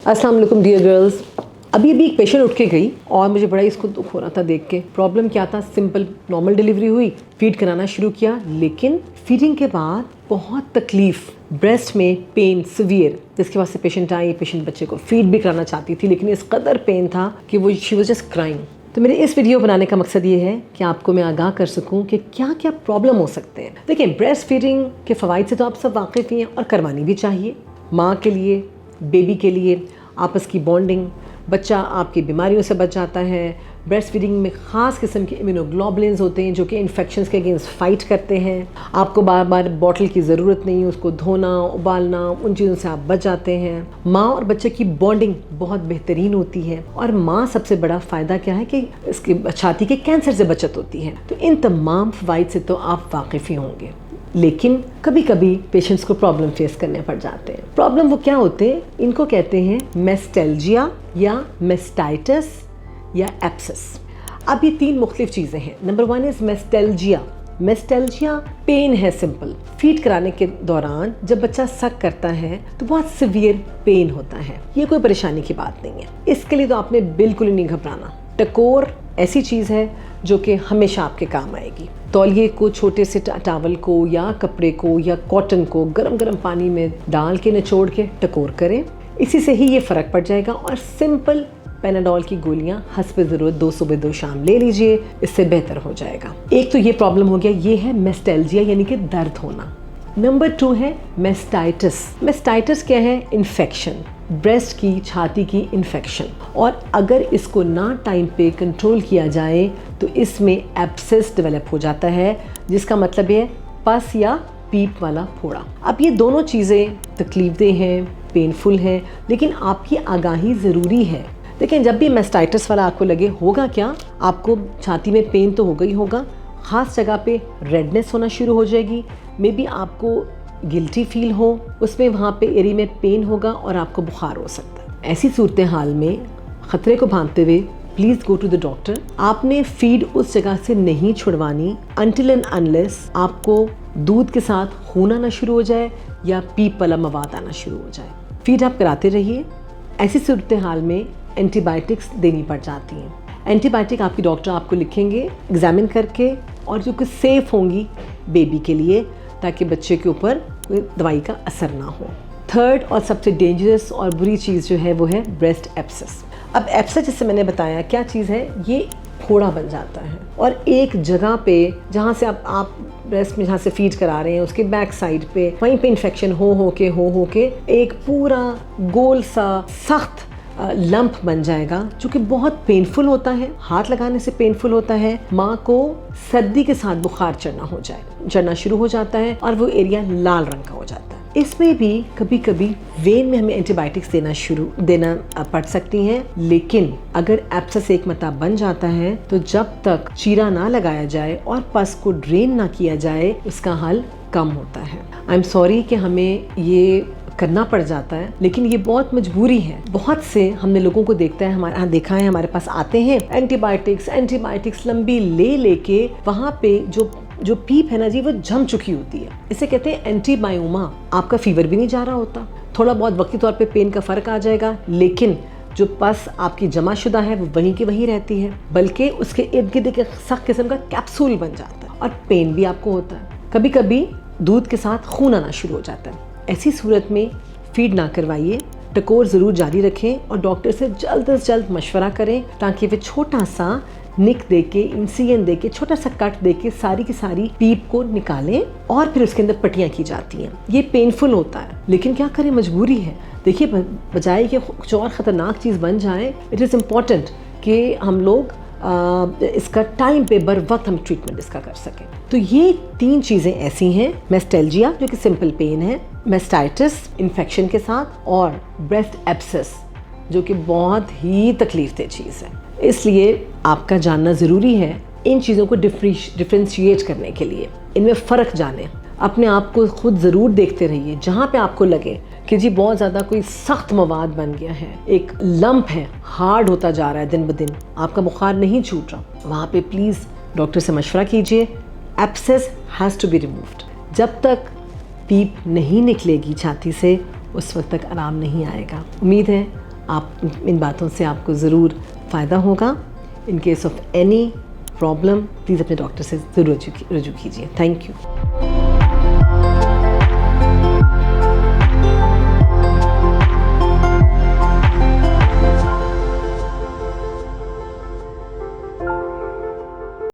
अस्सलाम वालेकुम dear girls. अभी एक पेशेंट उठ के गई और मुझे बड़ा इसको दुख हो रहा था देख के। प्रॉब्लम क्या था, सिंपल नॉर्मल डिलीवरी हुई, फीड कराना शुरू किया, लेकिन फीडिंग के बाद बहुत तकलीफ, ब्रेस्ट में पेन सिवियर, जिसके बाद से पेशेंट आई। पेशेंट बच्चे को फीड भी कराना चाहती थी, लेकिन इस कदर पेन था कि वो शी वाज जस्ट क्राइंग। तो मेरे इस वीडियो बनाने का मकसद ये है कि आपको मैं आगाह कर सकूं कि क्या क्या प्रॉब्लम हो सकते हैं। देखिए, ब्रेस्ट फीडिंग के फ़वाइद से तो आप सब वाकिफ़ ही हैं और करवानी भी चाहिए। माँ के लिए, बेबी के लिए, आपस की बॉन्डिंग, बच्चा आपकी बीमारियों से बच जाता है। ब्रेस्ट फीडिंग में ख़ास किस्म के इम्यूनोग्लोबुलिन्स होते हैं जो कि इन्फेक्शंस के अगेंस्ट फ़ाइट करते हैं। आपको बार बार बॉटल की ज़रूरत नहीं है, उसको धोना, उबालना, उन चीज़ों से आप बच जाते हैं। माँ और बच्चे की बॉन्डिंग बहुत बेहतरीन होती है। और माँ सबसे बड़ा फ़ायदा क्या है कि इसकी छाती के कैंसर से बचत होती है। तो इन तमाम फ़वाइद से तो आप वाकिफ़ ही होंगे, लेकिन कभी कभी पेशेंट्स को प्रॉब्लम फेस करने पड़ जाते हैं। प्रॉब्लम वो क्या होते हैं, इनको कहते हैं मेस्टेल्जिया या मेस्टाइटिस या एब्सेस। अब ये तीन मुख्तलिफ चीज़ें हैं। Number 1 is mastalgia. Mastalgia pain है सिंपल। फीड कराने के दौरान जब बच्चा सक करता है तो बहुत सिवियर पेन होता है। ये कोई परेशानी की बात नहीं है, इसके लिए तो आपने बिल्कुल ही नहीं घबराना। टकोर ऐसी चीज़ है जो कि हमेशा आपके काम आएगी। तौलिए को, छोटे से टावल को या कपड़े को या कॉटन को गरम गरम पानी में डाल के निचोड़ के टकोर करें, इसी से ही ये फ़र्क पड़ जाएगा। और सिंपल पेनाडोल की गोलियां हस्ब ज़रूरत 2 सुबह 2 शाम ले लीजिए, इससे बेहतर हो जाएगा। एक तो ये प्रॉब्लम हो गया, ये है मेस्टेल्जिया यानी कि दर्द होना। नंबर 2 है मेस्टाइटिस। मेस्टाइटिस क्या है? इन्फेक्शन, ब्रेस्ट की, छाती की इन्फेक्शन। और अगर इसको ना टाइम पे कंट्रोल किया जाए तो इसमें एब्सेस डेवलप हो जाता है, जिसका मतलब है पस या पीप वाला फोड़ा। अब ये दोनों चीज़ें तकलीफदेह हैं, पेनफुल हैं, लेकिन आपकी आगाही ज़रूरी है। लेकिन जब भी मेस्टाइटिस वाला आपको लगे, होगा क्या, आपको छाती में पेन तो होगा ही होगा, ख़ास जगह पे रेडनेस होना शुरू हो जाएगी, मे बी आपको गिल्टी फील हो, उसमें वहाँ पे एरी में पेन होगा और आपको बुखार हो सकता है। ऐसी सूरत हाल में ख़तरे को भांपते हुए please go to the doctor. आपने फीड उस जगह से नहीं छुड़वानी अनटिल एंड अनलेस आपको दूध के साथ खून आना शुरू हो जाए या पीप वाला मवाद आना शुरू हो जाए। फीड आप कराते रहिए। ऐसी सूरत हाल में एंटीबायोटिक्स देनी पड़ जाती हैं। एंटीबायोटिक आपकी डॉक्टर आपको लिखेंगे एग्जामिन करके, और जो कि सेफ़ होंगी बेबी के लिए, ताकि बच्चे के ऊपर कोई दवाई का असर ना हो। थर्ड और सबसे डेंजरस और बुरी चीज़ जो है वो है ब्रेस्ट एब्सेस। अब एब्सेस, जिससे मैंने बताया क्या चीज़ है, ये फोड़ा बन जाता है और एक जगह पे जहाँ से आप ब्रेस्ट में जहाँ से फीड करा रहे हैं उसके बैक साइड पे, वहीं पे इन्फेक्शन हो के एक पूरा गोल सा सख्त लंप बन जाएगा, जो कि बहुत पेनफुल होता है। हाथ लगाने से पेनफुल होता है। माँ को सर्दी के साथ बुखार चढ़ना शुरू हो जाता है और वो एरिया लाल रंग का हो जाता है। इसमें भी कभी कभी वेन में हमें एंटीबायोटिक्स देना पड़ सकती हैं, लेकिन अगर एब्सेस एक मरतबा बन जाता है तो जब तक चीरा ना लगाया जाए और पस को ड्रेन ना किया जाए, उसका हल कम होता है। आई एम सॉरी कि हमें ये करना पड़ जाता है, लेकिन ये बहुत मजबूरी है। बहुत से हमने लोगों को देखा है, देखा है, हमारे पास आते हैं एंटीबायोटिक्स लंबी लेके वहाँ पे जो पीप है ना जी, वो जम चुकी होती है। इसे कहते हैं एंटीबायोमा। आपका फीवर भी नहीं जा रहा होता, थोड़ा बहुत वक्ती तौर पे पेन का फ़र्क आ जाएगा, लेकिन जो पस आपकी जमा शुदा है वो वहीं की वहीं रहती है, बल्कि उसके इर्द गिर्द एक सख्त किस्म का कैप्सूल बन जाता है और पेन भी आपको होता है। कभी कभी दूध के साथ खून आना शुरू हो जाता है। ऐसी सूरत में फीड ना करवाइए, टकोर ज़रूर जारी रखें और डॉक्टर से जल्द से जल्द मशवरा करें, ताकि वे छोटा सा निक दे के, इंसिजन दे के, छोटा सा कट दे के सारी की सारी पीप को निकालें और फिर उसके अंदर पट्टियाँ की जाती हैं। ये पेनफुल होता है, लेकिन क्या करें, मजबूरी है। देखिए, बजाय कि कुछ और ख़तरनाक चीज़ बन जाए, इट इज़ इम्पॉर्टेंट कि हम लोग इसका टाइम पे बर वक्त हम ट्रीटमेंट इसका कर सकें। तो ये 3 चीज़ें ऐसी हैं, मेस्टेल्जिया जो कि सिंपल पेन है, मेस्टाइटिस इन्फेक्शन के साथ, और ब्रेस्ट एब्सेस जो कि बहुत ही तकलीफदेह चीज़ है। इसलिए आपका जानना ज़रूरी है इन चीज़ों को डिफ्रेंशिएट करने के लिए, इनमें फ़र्क जाने। अपने आप को खुद ज़रूर देखते रहिए। जहाँ पे आपको लगे कि जी बहुत ज़्यादा कोई सख्त मवाद बन गया है, एक लंप है, हार्ड होता जा रहा है दिन ब दिन, आपका बुखार नहीं छूट रहा, वहाँ पे प्लीज़ डॉक्टर से मशवरा कीजिए। Abscess has to be removed. जब तक पीप नहीं निकलेगी छाती से, उस वक्त तक आराम नहीं आएगा। उम्मीद है आप इन बातों से आपको ज़रूर फ़ायदा होगा। In case of any problem please अपने डॉक्टर से ज़रूर रजू कीजिए। Thank you.